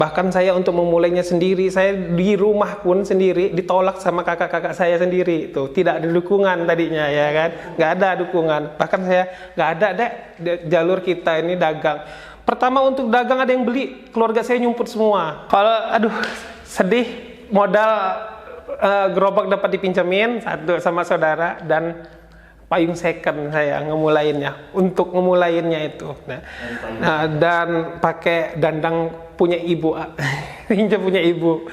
Bahkan saya untuk memulainya sendiri, saya di rumah pun sendiri ditolak sama kakak-kakak saya sendiri. Tuh, tidak ada dukungan tadinya ya kan, nggak ada dukungan. Bahkan saya nggak ada deh jalur kita ini dagang. Pertama untuk dagang ada yang beli, keluarga saya nyumput semua. Kalau aduh sedih, modal gerobak dapat dipinjemin satu sama saudara dan payung second saya ngemulainnya untuk ngemulainnya itu. Nah, dan pakai dandang punya ibu, pinjam punya ibu.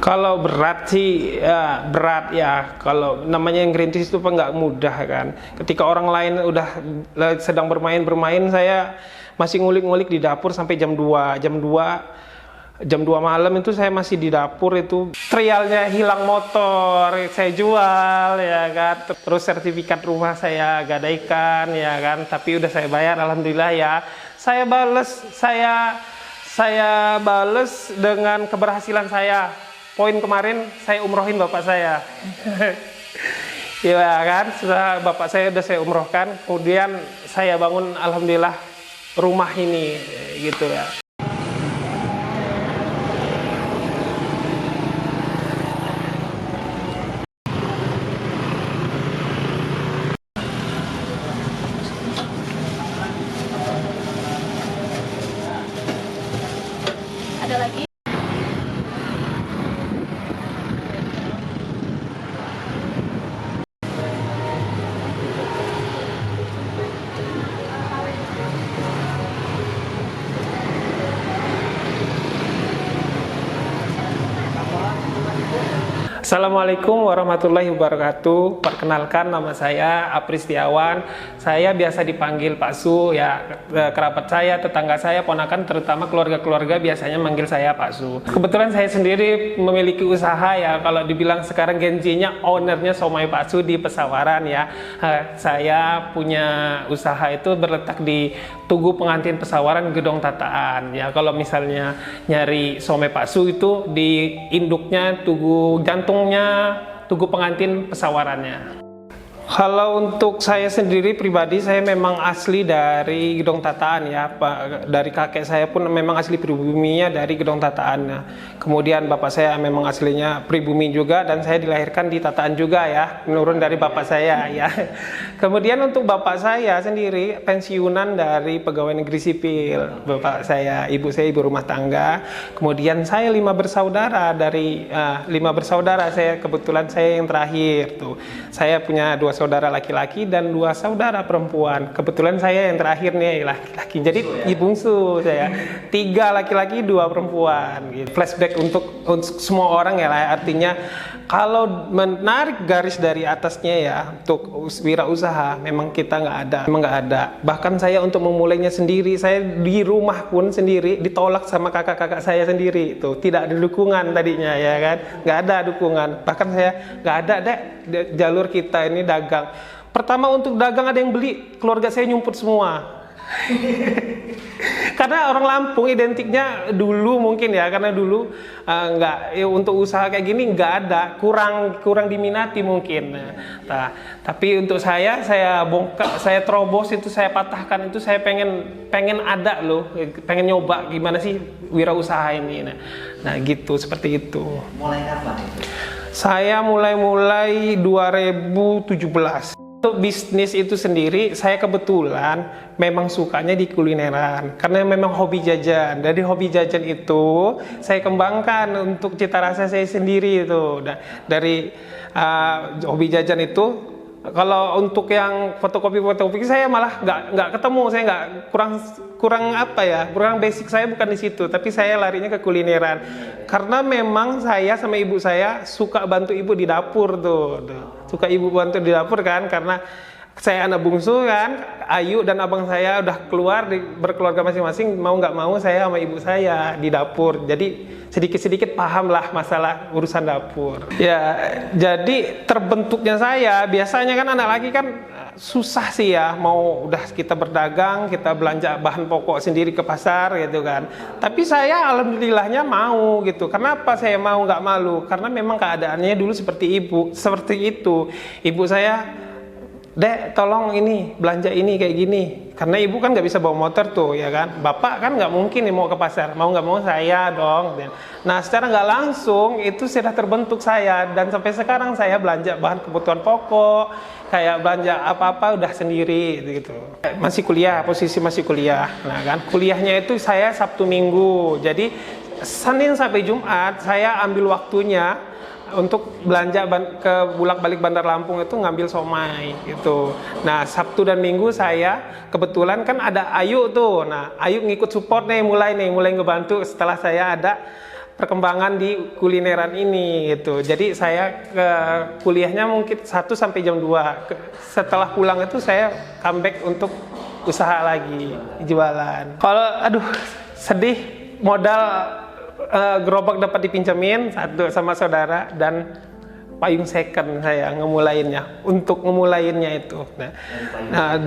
Kalau berat sih ya berat ya. Kalau namanya yang ngerintis itu nggak mudah kan. Ketika orang lain udah sedang bermain, saya masih ngulik-ngulik di dapur sampai jam 2 malam itu saya masih di dapur. Itu trialnya hilang motor saya jual ya kan, terus sertifikat rumah saya gadaikan ya kan, tapi udah saya bayar alhamdulillah ya. Saya bales dengan keberhasilan saya. Poin kemarin saya umrohin bapak saya. Ya kan, sudah bapak saya udah saya umrohkan, kemudian saya bangun alhamdulillah rumah ini gitu ya. Ada lagi? Assalamualaikum warahmatullahi wabarakatuh. Perkenalkan, nama saya Apri Setiawan. Saya biasa dipanggil Pak Su ya. Kerabat saya, tetangga saya, ponakan, terutama keluarga-keluarga biasanya manggil saya Pak Su. Kebetulan saya sendiri memiliki usaha ya. Kalau dibilang sekarang genjinya ownernya Somai Pak Su di Pesawaran ya. Saya punya usaha itu berletak di Tugu Pengantin Pesawaran, Gedong Tataan ya. Kalau misalnya nyari Somai Pak Su itu di induknya Tugu Jantungnya Tugu Pengantin Pesawarannya. Kalau untuk saya sendiri pribadi, saya memang asli dari Gedong Tataan ya. Dari kakek saya pun memang asli pribuminya dari Gedong Tataan. Nah, kemudian bapak saya memang aslinya pribumi juga, dan saya dilahirkan di Tataan juga ya, menurun dari bapak saya ya. Kemudian untuk bapak saya sendiri pensiunan dari pegawai negeri sipil. Bapak saya, ibu saya ibu rumah tangga. Kemudian saya 5 bersaudara, dari 5 bersaudara saya kebetulan saya yang terakhir tuh. Saya punya 2 saudara laki-laki dan 2 saudara perempuan. Kebetulan saya yang terakhir nih laki-laki. Jadi ibu bungsu saya. 3 laki-laki, 2 perempuan. Gitu. Flashback untuk semua orang ya lah. Artinya kalau menarik garis dari atasnya ya, untuk wirausaha memang kita memang nggak ada. Bahkan saya untuk memulainya sendiri, saya di rumah pun sendiri ditolak sama kakak-kakak saya sendiri. Itu tidak ada dukungan tadinya ya kan, nggak ada dukungan. Bahkan saya nggak ada deh jalur kita ini dagang. Pertama untuk dagang ada yang beli, keluarga saya nyumput semua. Karena orang Lampung identiknya dulu mungkin ya, karena dulu nggak ya, untuk usaha kayak gini nggak ada, kurang diminati mungkin. Nah, tapi untuk saya bongkar, saya terobos itu, saya patahkan itu, saya pengen ada loh, pengen nyoba gimana sih wirausaha ini. Nah gitu, seperti itu. Mulai kapan itu? Saya mulai 2017. Untuk bisnis itu sendiri, saya kebetulan memang sukanya di kulineran, karena memang hobi jajan. Dari hobi jajan itu, saya kembangkan untuk cita rasa saya sendiri itu. Dari hobi jajan itu, kalau untuk yang fotokopi saya malah nggak ketemu, saya nggak kurang apa ya, kurang basic saya bukan di situ, tapi saya larinya ke kulineran. Karena memang saya sama ibu saya suka bantu ibu di dapur tuh. Suka ibu bantu di dapur kan, karena saya anak bungsu kan, Ayu dan abang saya udah keluar berkeluarga masing-masing, mau nggak mau saya sama ibu saya di dapur. Jadi sedikit-sedikit paham lah masalah urusan dapur. Ya, jadi terbentuknya saya, biasanya kan anak laki kan susah sih ya, mau udah kita berdagang, kita belanja bahan pokok sendiri ke pasar gitu kan. Tapi saya alhamdulillahnya mau gitu. Kenapa saya mau nggak malu? Karena memang keadaannya dulu seperti itu. Ibu saya Dek, tolong ini belanja ini kayak gini, karena ibu kan nggak bisa bawa motor tuh, ya kan. Bapak kan nggak mungkin nih mau ke pasar, mau nggak mau saya dong. Nah, secara nggak langsung itu sudah terbentuk saya, dan sampai sekarang saya belanja bahan kebutuhan pokok, kayak belanja apa-apa udah sendiri gitu. Masih kuliah, posisi masih kuliah. Nah kan, kuliahnya itu saya Sabtu Minggu, jadi Senin sampai Jumat saya ambil waktunya untuk belanja ke bolak-balik Bandar Lampung itu ngambil somai gitu. Nah, Sabtu dan Minggu saya kebetulan kan ada Ayu tuh. Nah, Ayu ngikut support mulai ngebantu setelah saya ada perkembangan di kulineran ini gitu. Jadi saya ke kuliahnya mungkin 1 sampai jam 2. Setelah pulang itu saya comeback untuk usaha lagi, jualan. Kalau aduh sedih, modal gerobak dapat dipinjemin satu sama saudara, dan payung second saya untuk ngemulainnya itu. Nah,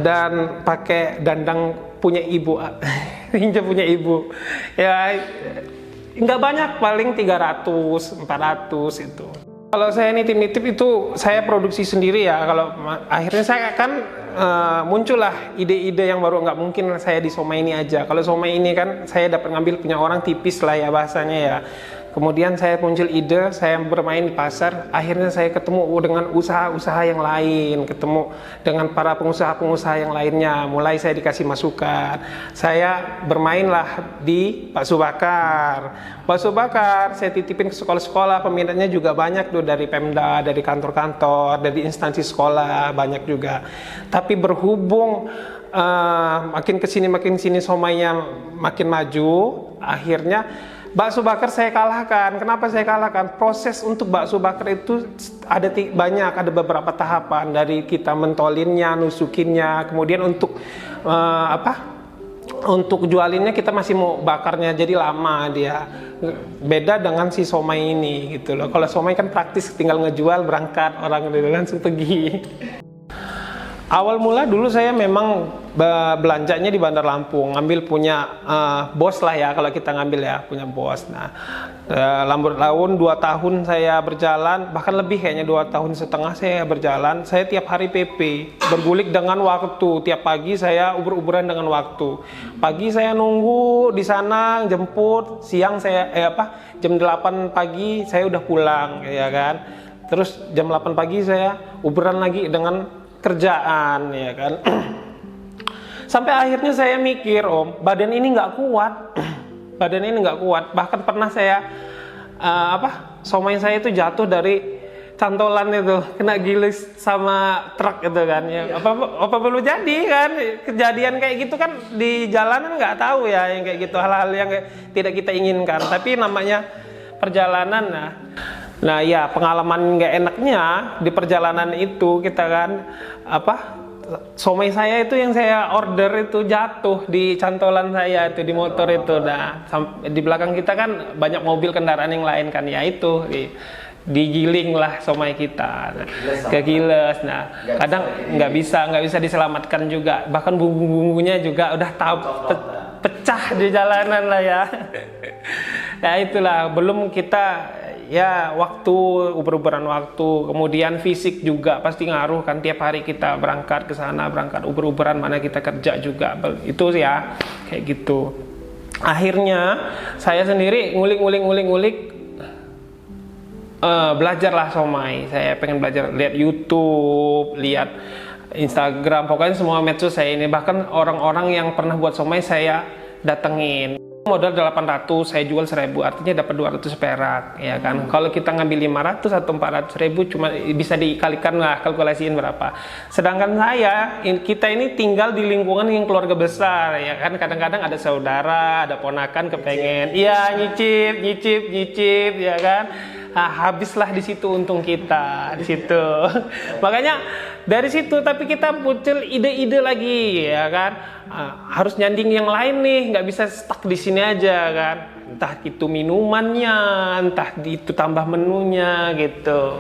dan pakai dandang punya ibu, pinjam punya ibu. Ya nggak banyak, paling 300, 400 itu. Kalau saya nitip-nitip itu saya produksi sendiri ya. Kalau akhirnya saya akan muncullah ide-ide yang baru, nggak mungkin saya di somai ini aja. Kalau somai ini kan saya dapat ngambil punya orang tipis lah ya bahasanya ya. Kemudian saya muncul ide, saya bermain di pasar, akhirnya saya ketemu dengan usaha-usaha yang lain, ketemu dengan para pengusaha-pengusaha yang lainnya, mulai saya dikasih masukan. Saya bermainlah di bakso bakar. Bakso bakar saya titipin ke sekolah-sekolah, peminatnya juga banyak tuh, dari Pemda, dari kantor-kantor, dari instansi sekolah, banyak juga. Tapi berhubung makin kesini somainya makin maju, akhirnya bakso bakar saya kalahkan. Kenapa saya kalahkan? Proses untuk bakso bakar itu ada beberapa tahapan, dari kita mentolinnya, nusukinnya, kemudian untuk untuk jualinnya kita masih mau bakarnya, jadi lama dia. Beda dengan si somai ini gitu loh. Kalau somai kan praktis, tinggal ngejual, berangkat, orang langsung pergi. Awal mula dulu saya memang belanjanya di Bandar Lampung, ngambil punya bos lah ya, kalau kita ngambil ya, punya bos. Nah, lambat laun 2 tahun saya berjalan, bahkan lebih kayaknya 2 tahun setengah saya berjalan. Saya tiap hari PP, bergulik dengan waktu. Tiap pagi saya uber-uberan dengan waktu. Pagi saya nunggu di sana, jemput. Siang saya jam 8 pagi saya udah pulang, ya kan. Terus jam 8 pagi saya uberan lagi dengan kerjaan, ya kan. Sampai akhirnya saya mikir, badan ini nggak kuat. Badan ini nggak kuat. Bahkan pernah saya somai saya itu jatuh dari cantolan itu, kena gilis sama truk gitu kan ya. Apa perlu jadi kan kejadian kayak gitu kan di jalanan, nggak tahu ya yang kayak gitu, hal-hal yang tidak kita inginkan, tapi namanya perjalanan. Nah ya, pengalaman nggak enaknya di perjalanan itu kita kan somai saya itu yang saya order itu jatuh di cantolan saya itu, di motor itu. Nah di belakang kita kan banyak mobil kendaraan yang lain kan, ya itu digiling lah somai kita, kegiles. Nah kadang nggak bisa diselamatkan juga, bahkan bumbu-bumbunya juga udah pecah di jalanan lah ya. Nah itulah, belum kita ya waktu, uber-uberan waktu, kemudian fisik juga pasti ngaruh kan. Tiap hari kita berangkat ke sana, berangkat uber-uberan, mana kita kerja juga, itu ya kayak gitu. Akhirnya saya sendiri ngulik, belajarlah somai. Saya pengen belajar, lihat YouTube, lihat Instagram, pokoknya semua medsos saya ini. Bahkan orang-orang yang pernah buat somai saya datengin. Modal 800, saya jual 1000, artinya dapat 200 perak, ya kan. Kalau kita ngambil 500 atau 400 ribu, cuma bisa dikalikan lah, kalkulasiin berapa. Sedangkan kita ini tinggal di lingkungan yang keluarga besar, ya kan. Kadang-kadang ada saudara, ada ponakan kepengen, iya nyicip, ya kan. Nah, habislah di situ untung kita di situ. Makanya dari situ, tapi kita muncul ide-ide lagi, ya kan. Harus nyanding yang lain nih, nggak bisa stuck di sini aja kan. Entah itu minumannya, entah itu tambah menunya gitu.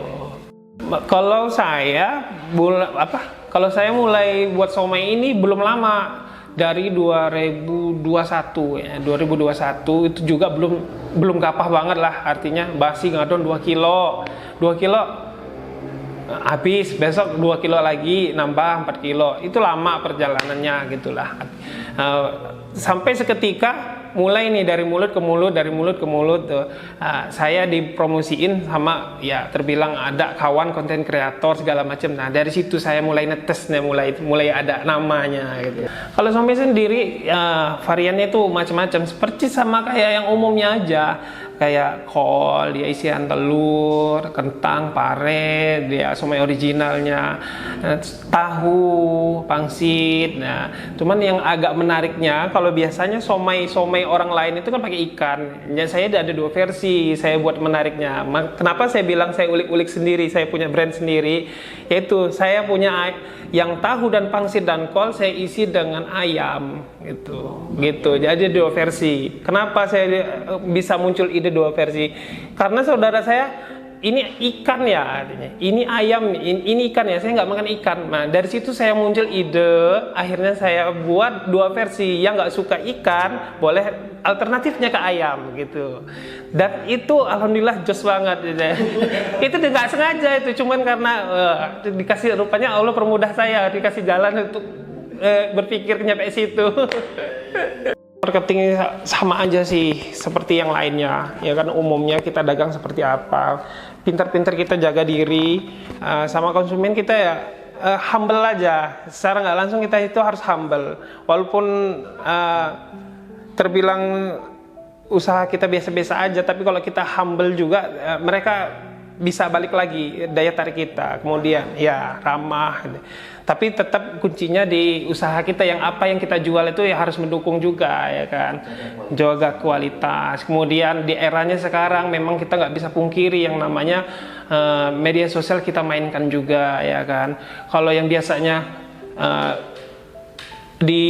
Kalau saya mulai buat somai ini belum lama, dari 2021 ya. 2021 itu juga belum kapah banget lah, artinya basi ngadon 2 kilo habis, besok 2 kilo lagi, nambah 4 kilo. Itu lama perjalanannya gitulah. Sampai seketika mulai nih dari mulut ke mulut, dari mulut ke mulut tuh. Saya dipromosiin sama ya terbilang ada kawan konten kreator segala macam. Nah, dari situ saya mulai netes nih, mulai ada namanya gitu. Kalau somai sendiri variannya itu macam-macam, seperti sama kayak yang umumnya aja. Kayak kol, dia isian telur, kentang, pare, dia somai originalnya, tahu, pangsit. Nah, cuman yang agak menariknya, kalau biasanya somai orang lain itu kan pakai ikan. Ya, saya ada 2 versi, saya buat menariknya. Kenapa saya bilang saya ulik-ulik sendiri, saya punya brand sendiri, yaitu saya punya yang tahu dan pangsit dan kol saya isi dengan ayam gitu. Jadi 2 versi. Kenapa saya bisa muncul ide 2 versi? Karena saudara saya ini ikan ya, artinya ini ayam, ini ikan ya, saya nggak makan ikan. Nah, dari situ saya muncul ide, akhirnya saya buat 2 versi. Yang nggak suka ikan boleh alternatifnya ke ayam gitu. Dan itu alhamdulillah jos banget gitu. Itu nggak sengaja, itu cuman karena dikasih, rupanya Allah permudah saya, dikasih jalan untuk berpikir nyampe situ. Marketing sama aja sih seperti yang lainnya, ya kan, umumnya kita dagang seperti apa, pintar-pintar kita jaga diri, sama konsumen kita ya humble aja, secara nggak langsung kita itu harus humble, walaupun terbilang usaha kita biasa-biasa aja, tapi kalau kita humble juga mereka bisa balik lagi daya tarik kita, kemudian ya ramah gitu. Tapi tetap kuncinya di usaha kita, yang apa yang kita jual itu ya harus mendukung juga, ya kan, jaga kualitas. Kemudian di eranya sekarang memang kita nggak bisa pungkiri yang namanya media sosial kita mainkan juga, ya kan. Kalau yang biasanya di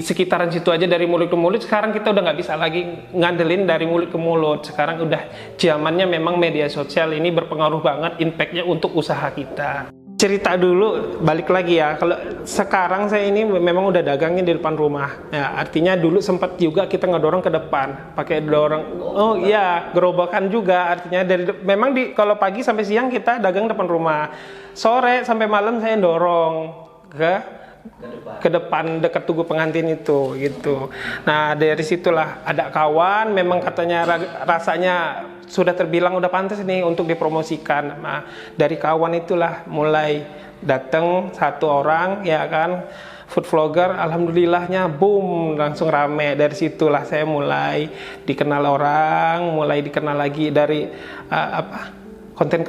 sekitaran situ aja dari mulut ke mulut, sekarang kita udah nggak bisa lagi ngandelin dari mulut ke mulut. Sekarang udah zamannya memang media sosial ini berpengaruh banget impactnya untuk usaha kita. Cerita dulu, balik lagi ya, kalau sekarang saya ini memang udah dagangnya di depan rumah ya, artinya dulu sempat juga kita ngedorong ke depan pakai dorong, oh iya, gerobakan juga, artinya memang kalau pagi sampai siang kita dagang depan rumah, sore sampai malam saya dorong ke depan dekat tugu pengantin itu gitu. Nah, dari situlah ada kawan memang katanya rasanya sudah terbilang udah pantas nih untuk dipromosikan. Nah, dari kawan itulah mulai datang 1 orang, ya kan, food vlogger, alhamdulillahnya boom, langsung rame. Dari situlah saya mulai dikenal orang, mulai dikenal lagi dari konten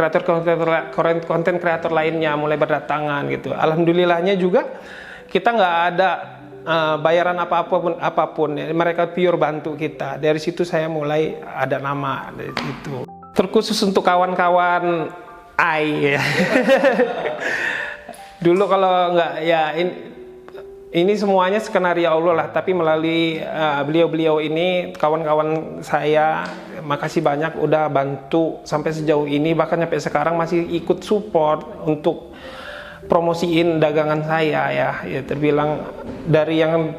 kreator lainnya mulai berdatangan gitu. Alhamdulillahnya juga kita nggak ada bayaran apapun, mereka pure bantu kita. Dari situ saya mulai ada nama dari situ. Terkhusus untuk kawan-kawan ya. Dulu kalau nggak ya ini semuanya skenario Allah lah, tapi melalui beliau-beliau ini, kawan-kawan saya, makasih banyak udah bantu sampai sejauh ini, bahkan sampai sekarang masih ikut support untuk promosiin dagangan saya ya terbilang dari yang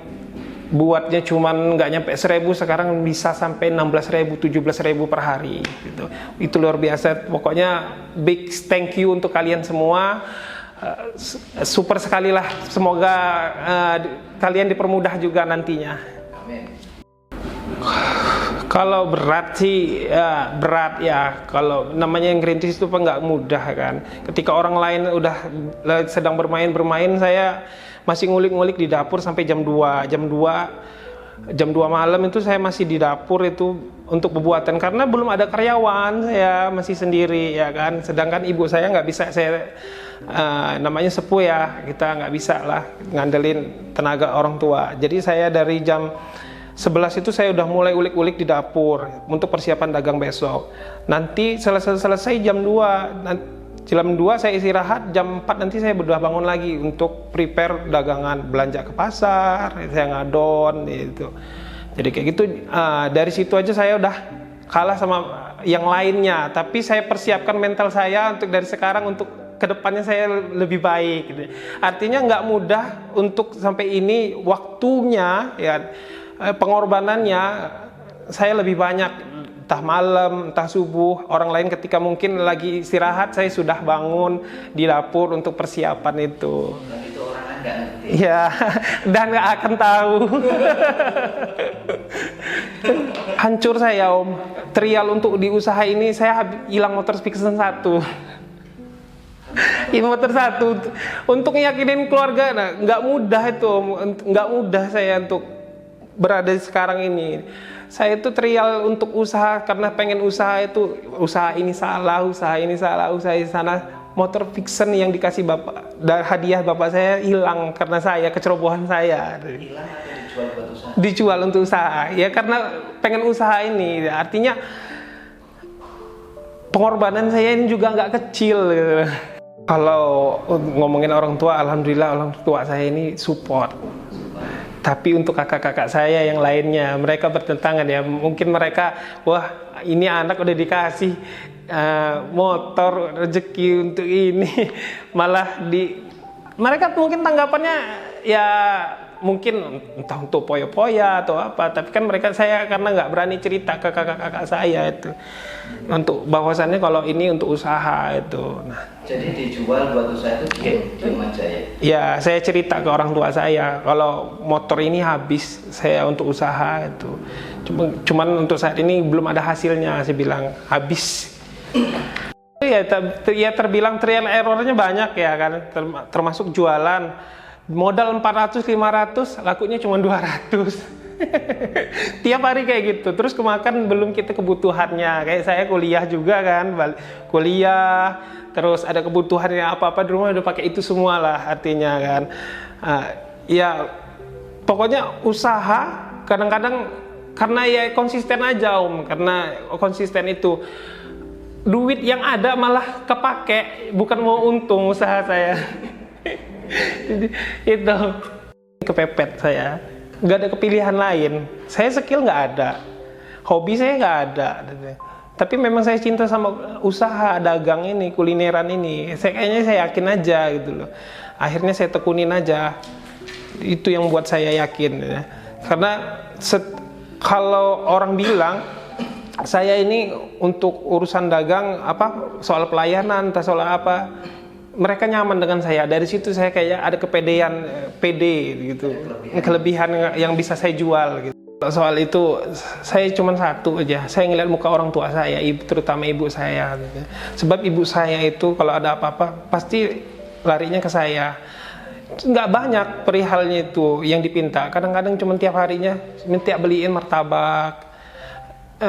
buatnya cuman nggak nyampe 1.000, sekarang bisa sampai 16.000, 17.000 per hari gitu. Itu luar biasa. Pokoknya big thank you untuk kalian semua. Super sekali lah, semoga kalian dipermudah juga nantinya. Amin. Kalau berat sih berat ya, kalau namanya yang green tea itu nggak mudah kan. Ketika orang lain udah sedang bermain, saya masih ngulik-ngulik di dapur sampai jam 2 malam itu saya masih di dapur itu untuk pembuatan, karena belum ada karyawan, saya masih sendiri ya kan. Sedangkan ibu saya nggak bisa, saya namanya sepuh ya, kita nggak bisa lah ngandelin tenaga orang tua. Jadi saya dari jam 11 itu saya udah mulai ulik-ulik di dapur untuk persiapan dagang besok. Nanti selesai jam 2, saya istirahat, jam 4 nanti saya udah bangun lagi untuk prepare dagangan, belanja ke pasar, saya ngadon gitu. Jadi kayak gitu, dari situ aja saya udah kalah sama yang lainnya, tapi saya persiapkan mental saya untuk dari sekarang untuk kedepannya saya lebih baik gitu. Artinya nggak mudah untuk sampai ini, waktunya ya, pengorbanannya saya lebih banyak entah malam, entah subuh. Orang lain ketika mungkin lagi istirahat, saya sudah bangun di dapur untuk persiapan itu. Dan itu orang lain nggak ngerti. Ya, dan nggak akan tahu. Hancur saya Om. Trial untuk di usaha ini saya hilang motor Vixen 1. Ini motor 1 untuk yakinin keluarga, nah nggak mudah itu Om. Nggak mudah saya untuk berada sekarang ini. Saya itu trial untuk usaha karena pengen usaha itu, usaha ini salah, usaha ini salah, usaha ini sana. Motor Vixen yang dikasih bapak dan hadiah bapak saya hilang karena saya kecerobohan saya. Hilang atau dijual buat usaha? Dijual untuk usaha ya, karena pengen usaha ini. Artinya pengorbanan saya ini juga nggak kecil gitu. Kalau ngomongin orang tua, alhamdulillah orang tua saya ini support. Tapi untuk kakak-kakak saya yang lainnya, mereka bertentangan ya. Mungkin mereka, wah ini anak udah dikasih motor rezeki untuk ini, malah mereka mungkin tanggapannya ya mungkin entah untuk poya-poya atau apa. Tapi kan saya karena nggak berani cerita ke kakak-kakak saya itu untuk bahwasannya kalau ini untuk usaha itu. Nah, jadi dijual buat usaha itu diem aja ya? Ya, saya cerita ke orang tua saya kalau motor ini habis saya untuk usaha itu. Cuman untuk saat ini belum ada hasilnya, saya bilang habis. Ya terbilang trial errornya banyak ya kan, termasuk jualan. Modal 400-500, lakunya cuma 200. Tiap hari kayak gitu. Terus kemakan belum kita kebutuhannya. Kayak saya kuliah juga kan, kuliah, terus ada kebutuhannya apa-apa di rumah udah pakai itu semua lah artinya kan. Ya pokoknya usaha kadang-kadang karena ya konsisten aja Om, karena konsisten itu. Duit yang ada malah kepake, bukan mau untung usaha saya. Itu kepepet saya, nggak ada kepilihan lain. Saya skill nggak ada, hobi saya nggak ada, tapi memang saya cinta sama usaha dagang ini, kulineran ini. Kayaknya saya yakin aja gitu loh. Akhirnya saya tekunin aja, itu yang buat saya yakin ya. Karena kalau orang bilang saya ini untuk urusan dagang apa soal pelayanan atau soal apa, mereka nyaman dengan saya. Dari situ saya kayak ada kepedean, pede gitu, kelebihan yang bisa saya jual gitu. Soal itu saya cuma satu aja, saya ngeliat muka orang tua saya, terutama ibu saya gitu. Sebab ibu saya itu kalau ada apa-apa pasti larinya ke saya. Nggak banyak perihalnya itu yang dipinta, kadang-kadang cuma tiap harinya minta beliin martabak,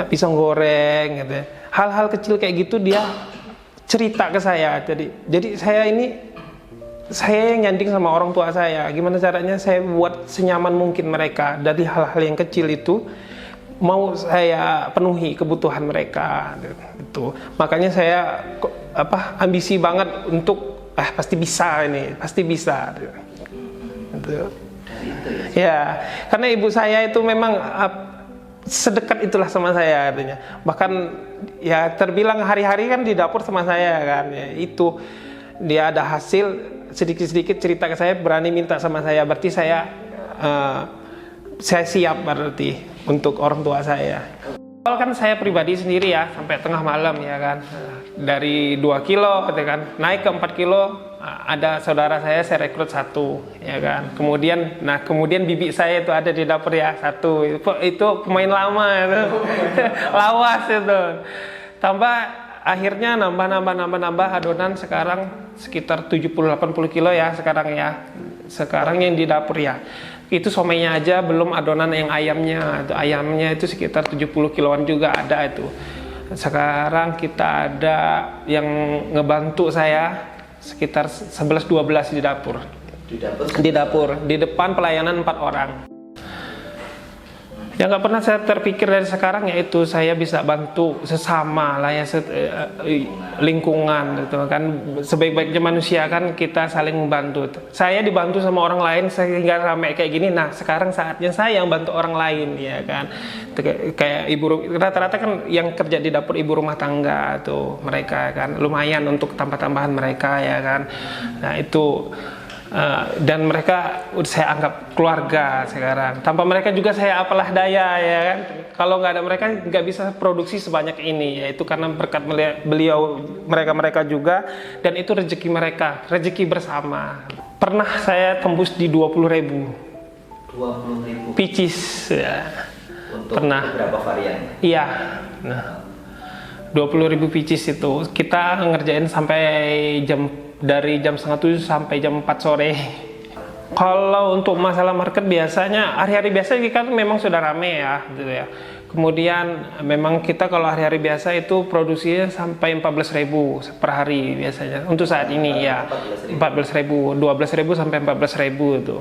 pisang goreng gitu. Hal-hal kecil kayak gitu dia cerita ke saya. Jadi saya yang nyanding sama orang tua saya. Gimana caranya saya buat senyaman mungkin mereka. Dari hal-hal yang kecil itu mau saya penuhi kebutuhan mereka gitu. Makanya saya ambisi banget untuk pasti bisa ini, pasti bisa gitu. Ya, karena ibu saya itu memang sedekat itulah sama saya artinya. Bahkan ya terbilang hari-hari kan di dapur sama saya kan ya, itu dia ada hasil sedikit-sedikit cerita ke saya, berani minta sama saya, berarti saya siap berarti untuk orang tua saya. Kalau kan saya pribadi sendiri ya sampai tengah malam ya kan, dari 2 kilo gitu kan naik ke 4 kilo. Ada saudara saya rekrut 1 ya kan, kemudian bibi saya itu ada di dapur ya 1, itu pemain lama itu. Lawas itu, tambah akhirnya nambah adonan sekarang sekitar 70-80 kilo ya sekarang yang di dapur ya. Itu somenya aja belum adonan yang ayamnya itu sekitar 70 kiloan juga ada itu. Sekarang kita ada yang ngebantu saya sekitar 11-12 di dapur. Di depan pelayanan 4 orang. Yang nggak pernah saya terpikir dari sekarang yaitu saya bisa bantu sesama lah ya, lingkungan gitu kan. Sebaik-baiknya manusia kan kita saling membantu. Saya dibantu sama orang lain sehingga ramai kayak gini. Nah sekarang saatnya saya yang bantu orang lain ya kan. Kayak ibu, rata-rata kan yang kerja di dapur ibu rumah tangga tuh, mereka kan lumayan untuk tambah-tambahan mereka ya kan. Nah itu Dan mereka saya anggap keluarga sekarang. Tanpa mereka juga saya apalah daya ya kan. Kalau nggak ada mereka nggak bisa produksi sebanyak ini. Yaitu karena berkat beliau mereka juga, dan itu rezeki mereka, rezeki bersama. Pernah saya tembus di 20.000. 20.000 picis ya. untuk Pernah. beberapa varian. Iya. Nah, 20.000 picis itu kita ngerjain sampai dari jam 6:30 sampai jam 4 sore. Kalau untuk masalah market biasanya hari-hari biasa kan memang sudah rame ya, gitu ya. Kemudian memang kita kalau hari-hari biasa itu produksinya sampai 14.000 per hari biasanya. Untuk saat ini ya 14.000, 12.000 sampai 14.000 itu.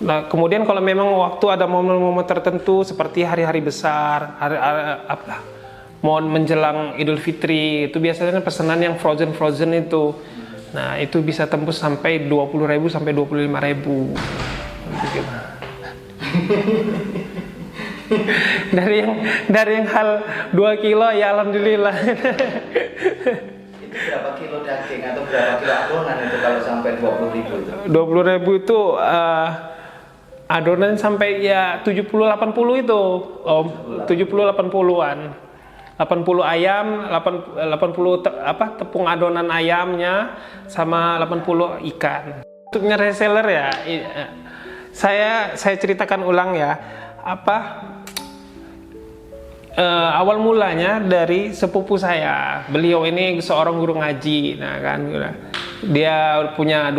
Nah, kemudian kalau memang waktu ada momen-momen tertentu seperti hari-hari besar, mau menjelang Idul Fitri, itu biasanya pesanan yang frozen itu. Nah, itu bisa tembus sampai 20.000 sampai 25.000. dari yang hal 2 kilo ya alhamdulillah. Itu berapa kilo daging atau berapa kilo adonan itu kalau sampai 20.000 itu? 20.000 itu adonan sampai ya 70-80 itu. 70-80-an. 80 ayam, 80 tepung adonan ayamnya sama 80 ikan. Untuknya reseller ya, saya ceritakan ulang ya, awal mulanya dari sepupu saya. Beliau ini seorang guru ngaji, nah kan, dia punya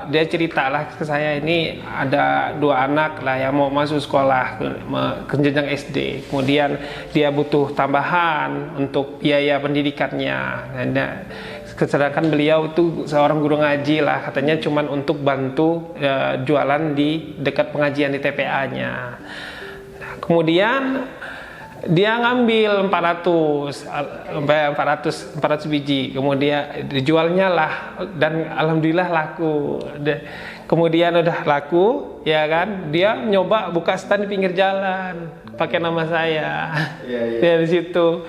dia ceritalah ke saya, ini ada 2 anak lah yang mau masuk sekolah ke jenjang SD. Kemudian dia butuh tambahan untuk biaya pendidikannya. Nah, sedangkan beliau itu seorang guru ngaji lah, katanya cuman untuk bantu jualan di dekat pengajian di TPA-nya. Nah, kemudian dia ngambil 400 biji, kemudian dijualnya lah, dan alhamdulillah laku. Kemudian udah laku ya kan, dia nyoba buka stand di pinggir jalan pakai nama saya. Dari situ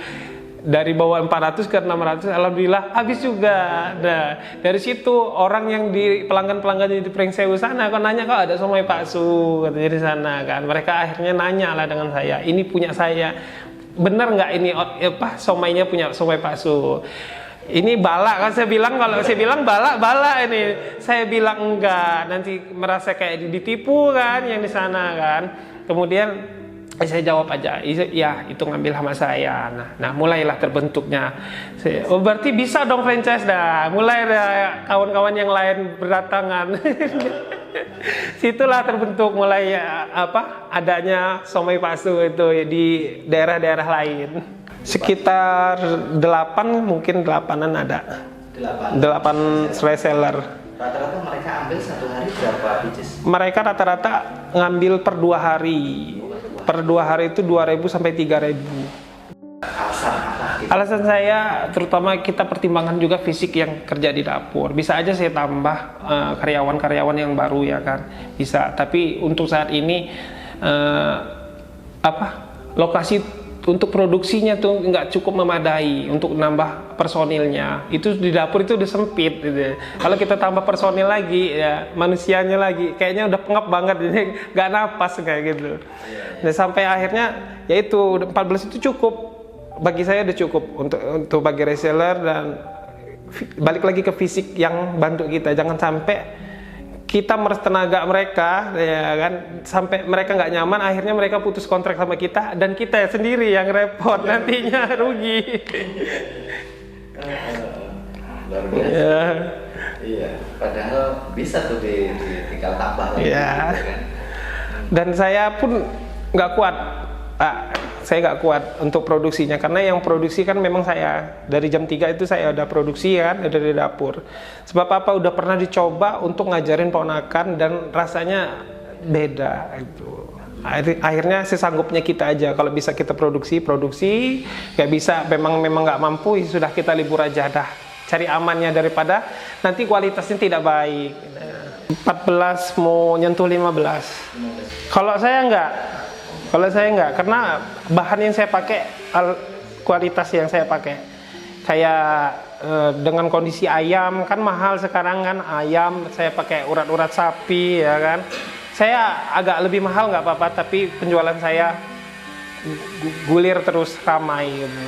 dari bawah 400 ke 600, alhamdulillah habis juga. Nah, dari situ orang yang di pelanggan-pelanggan di Pringsewu sana kok nanya, kok ada somai bakso katanya di sana kan. Mereka akhirnya nanya lah dengan saya, ini punya saya, bener nggak ini somainya punya somai bakso? Ini bala kan, saya bilang, kalau saya bilang bala ini, saya bilang enggak, nanti merasa kayak ditipu kan yang di sana kan. Kemudian saya jawab aja, ya itu ngambil sama saya. Nah mulailah terbentuknya. Berarti bisa dong franchise dah. Mulai ada kawan-kawan yang lain berdatangan. Situlah terbentuk mulai adanya somai bakso itu di daerah-daerah lain. Sekitar 8 mungkin 8-an ada. 8 reseller. Rata-rata mereka ambil satu hari berapa biji? Mereka rata-rata ngambil per 2 hari. Per 2 hari itu 2.000 sampai 3.000. Alasan apa? Alasan saya terutama kita pertimbangkan juga fisik yang kerja di dapur. Bisa aja saya tambah karyawan-karyawan yang baru ya kan. Bisa, tapi untuk saat ini lokasi untuk produksinya tuh nggak cukup memadai untuk nambah personilnya. Itu di dapur itu udah sempit gitu. Kalau kita tambah personil lagi ya, manusianya lagi kayaknya udah pengap banget ini, nggak napas kayak gitu. Nah, sampai akhirnya yaitu 14 itu cukup bagi saya, udah cukup untuk bagi reseller. Dan balik lagi ke fisik yang bantu kita, jangan sampai kita meres tenaga mereka ya kan, sampai mereka nggak nyaman, akhirnya mereka putus kontrak sama kita dan kita sendiri yang repot, nantinya rugi. Luar biasa. Iya, padahal bisa tuh tinggal tambah lagi. Ya. Gitu kan. Dan saya pun nggak kuat, saya nggak kuat untuk produksinya, karena yang produksi kan memang saya. Dari jam 3 itu saya udah produksi kan, udah di dapur. Sebab udah pernah dicoba untuk ngajarin ponakan dan rasanya beda gitu. Akhirnya sesanggupnya kita aja, kalau bisa kita produksi, nggak bisa memang nggak mampu, sudah kita libur aja dah, cari amannya daripada nanti kualitasnya tidak baik. 14 mau nyentuh 15. Kalau saya enggak, karena bahan yang saya pakai, kualitas yang saya pakai kayak dengan kondisi ayam kan mahal sekarang kan, ayam saya pakai urat-urat sapi ya kan, saya agak lebih mahal nggak apa-apa, tapi penjualan saya gulir terus ramai gitu.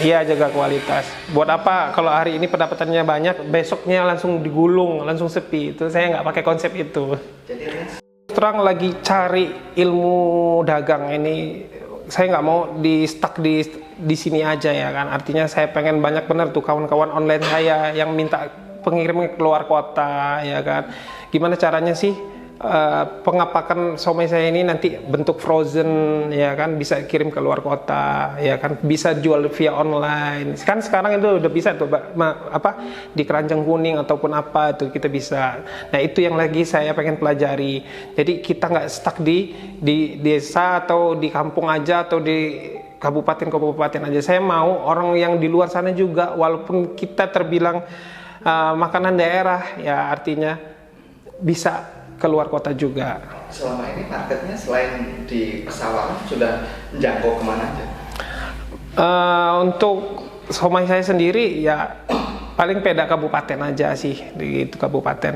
Iya, jaga kualitas. Buat apa kalau hari ini pendapatannya banyak, besoknya langsung digulung, langsung sepi. Itu saya nggak pakai konsep itu. Terang lagi cari ilmu dagang ini, saya nggak mau di stuck di sini aja ya kan. Artinya saya pengen banyak bener tuh kawan-kawan online saya yang minta pengirimnya keluar kota ya kan. Gimana caranya sih pengapakan somai saya ini nanti bentuk frozen ya kan, bisa kirim ke luar kota ya kan, bisa jual via online kan, sekarang itu udah bisa tuh di keranjang kuning ataupun apa itu kita bisa. Nah itu yang lagi saya pengen pelajari, jadi kita nggak stuck di desa atau di kampung aja atau di kabupaten aja. Saya mau orang yang di luar sana juga, walaupun kita terbilang makanan daerah ya, artinya bisa keluar kota juga. Selama ini marketnya selain di Pesawaran sudah menjangkau kemana aja? Untuk somai saya sendiri ya paling beda kabupaten aja sih, di itu kabupaten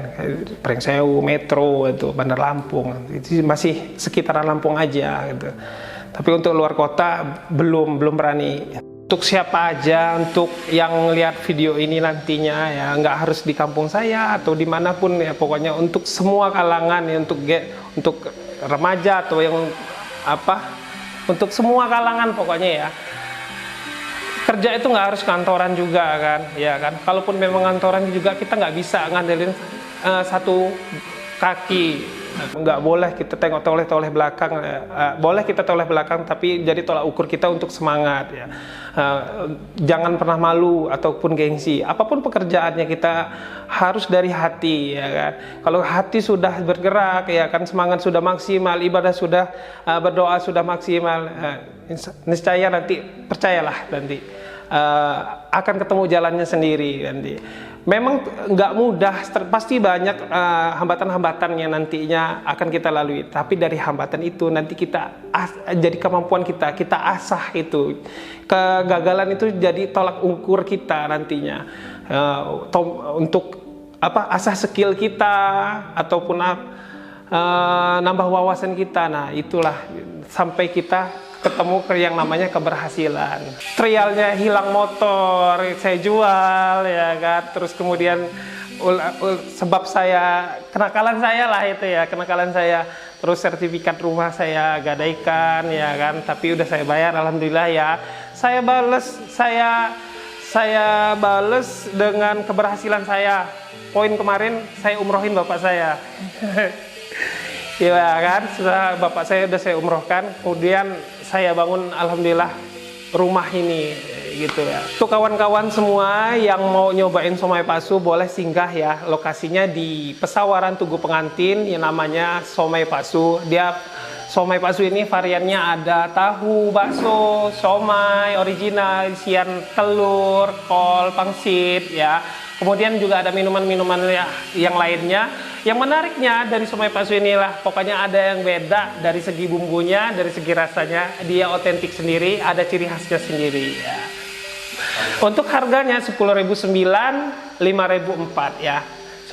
Pringsewu, Metro, itu Bandar Lampung, itu masih sekitaran Lampung aja gitu. Tapi untuk luar kota belum berani. Untuk siapa aja, untuk yang lihat video ini nantinya ya, nggak harus di kampung saya atau dimanapun ya, pokoknya untuk semua kalangan ya, untuk remaja atau yang untuk semua kalangan pokoknya ya. Kerja itu nggak harus kantoran juga kan, ya kan. Kalaupun memang kantoran juga kita nggak bisa ngandelin satu kaki. Nggak boleh kita tengok toleh belakang, boleh kita toleh belakang tapi jadi tolak ukur kita untuk semangat ya. Jangan pernah malu ataupun gengsi, apapun pekerjaannya kita harus dari hati ya kan. Kalau hati sudah bergerak ya kan, semangat sudah maksimal, ibadah sudah, berdoa sudah maksimal, niscaya nanti, percayalah nanti akan ketemu jalannya sendiri nanti. Memang nggak mudah, pasti banyak hambatan-hambatannya nantinya akan kita lalui. Tapi dari hambatan itu nanti kita jadi kemampuan kita asah itu. Kegagalan itu jadi tolak ukur kita nantinya untuk asah skill kita ataupun nambah wawasan kita. Nah itulah sampai kita ketemu ke yang namanya keberhasilan. Trialnya hilang motor, saya jual ya kan. Terus kemudian sebab saya, kenakalan saya lah itu ya, kenakalan saya. Terus sertifikat rumah saya gadaikan ya kan, tapi udah saya bayar alhamdulillah ya. Saya bales dengan keberhasilan saya. Poin kemarin saya umrohin bapak saya. Ya kan, setelah bapak saya udah saya umrohkan, kemudian saya bangun alhamdulillah rumah ini gitu ya. Untuk kawan-kawan semua yang mau nyobain somai Pak Su boleh singgah ya, lokasinya di Pesawaran Tugu Pengantin yang namanya Somai Pak Su. Dia somai Pak Su ini variannya ada tahu, bakso, somai original, isian telur, kol, pangsit ya. Kemudian juga ada minuman-minuman yang lainnya. Yang menariknya dari somai Pak Su inilah, pokoknya ada yang beda dari segi bumbunya, dari segi rasanya, dia otentik sendiri, ada ciri khasnya sendiri. Ya. Untuk harganya 10.900, 5.004 ya,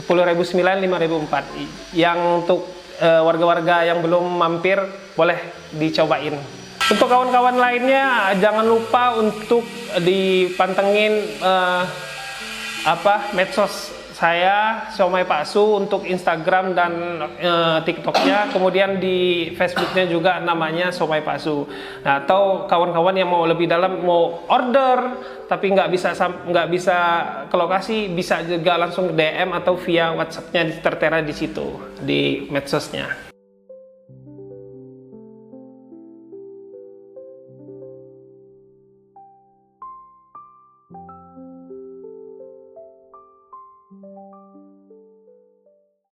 10.900, 5.004. Yang untuk warga-warga yang belum mampir boleh dicobain. Untuk kawan-kawan lainnya jangan lupa untuk dipantengin medsos saya Somai Pak Su untuk Instagram dan TikToknya, kemudian di Facebooknya juga namanya Somai Pak Su. Nah, atau kawan-kawan yang mau lebih dalam, mau order tapi nggak bisa ke lokasi, bisa juga langsung DM atau via WhatsAppnya tertera di situ di medsosnya.